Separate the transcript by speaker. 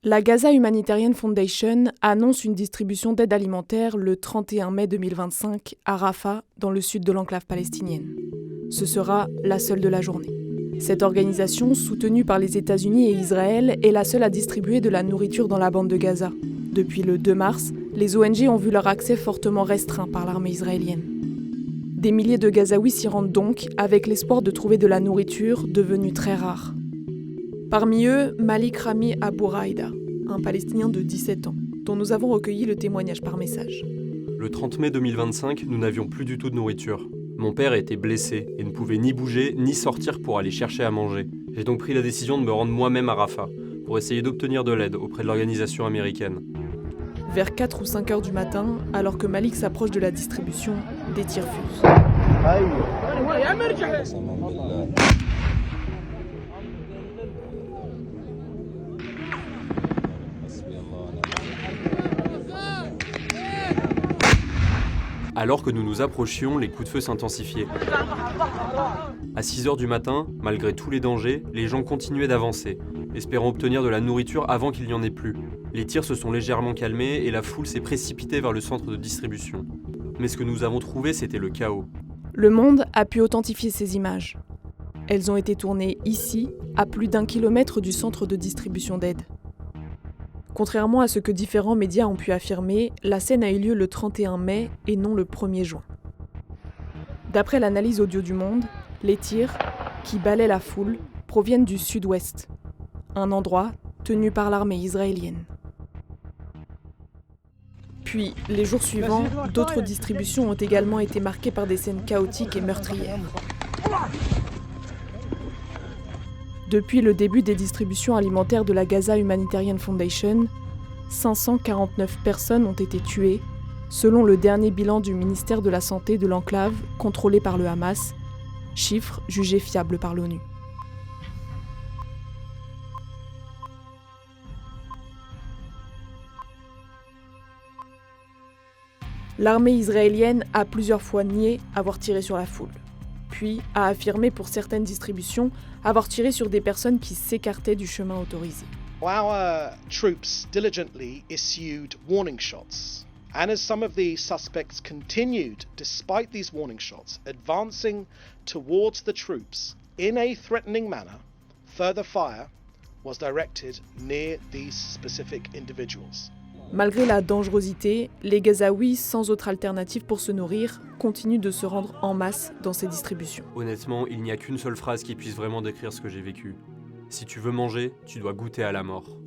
Speaker 1: La Gaza Humanitarian Foundation annonce une distribution d'aide alimentaire le 31 mai 2025 à Rafah, dans le sud de l'enclave palestinienne. Ce sera la seule de la journée. Cette organisation, soutenue par les États-Unis et Israël, est la seule à distribuer de la nourriture dans la bande de Gaza. Depuis le 2 mars, les ONG ont vu leur accès fortement restreint par l'armée israélienne. Des milliers de Gazaouis s'y rendent donc, avec l'espoir de trouver de la nourriture devenue très rare. Parmi eux, Malik Rami Abou Raïda, un Palestinien de 17 ans, dont nous avons recueilli le témoignage par message.
Speaker 2: Le 30 mai 2025, nous n'avions plus du tout de nourriture. Mon père était blessé et ne pouvait ni bouger ni sortir pour aller chercher à manger. J'ai donc pris la décision de me rendre moi-même à Rafah pour essayer d'obtenir de l'aide auprès de l'organisation américaine.
Speaker 1: Vers 4 ou 5 heures du matin, alors que Malik s'approche de la distribution, des tirs fusent.
Speaker 2: Alors que nous nous approchions, les coups de feu s'intensifiaient. À 6 heures du matin, malgré tous les dangers, les gens continuaient d'avancer, espérant obtenir de la nourriture avant qu'il n'y en ait plus. Les tirs se sont légèrement calmés et la foule s'est précipitée vers le centre de distribution. Mais ce que nous avons trouvé, c'était le chaos.
Speaker 1: Le Monde a pu authentifier ces images. Elles ont été tournées ici, à plus d'1 kilomètre du centre de distribution d'aide. Contrairement à ce que différents médias ont pu affirmer, la scène a eu lieu le 31 mai et non le 1er juin. D'après l'analyse audio du Monde, les tirs, qui balaient la foule, proviennent du sud-ouest, un endroit tenu par l'armée israélienne. Puis, les jours suivants, d'autres distributions ont également été marquées par des scènes chaotiques et meurtrières. Depuis le début des distributions alimentaires de la Gaza Humanitarian Foundation, 549 personnes ont été tuées, selon le dernier bilan du ministère de la Santé de l'enclave, contrôlé par le Hamas, chiffre jugé fiable par l'ONU. L'armée israélienne a plusieurs fois nié avoir tiré sur la foule, puis a affirmé pour certaines distributions avoir tiré sur des personnes qui s'écartaient du chemin autorisé.
Speaker 3: Our troops diligently issued warning shots, and as some of the suspects continued, despite these warning shots, advancing towards the troops in a threatening manner, further fire was directed near these specific individuals.
Speaker 1: Malgré la dangerosité, les Gazaouis, sans autre alternative pour se nourrir, continuent de se rendre en masse dans ces distributions.
Speaker 2: Honnêtement, il n'y a qu'une seule phrase qui puisse vraiment décrire ce que j'ai vécu. Si tu veux manger, tu dois goûter à la mort.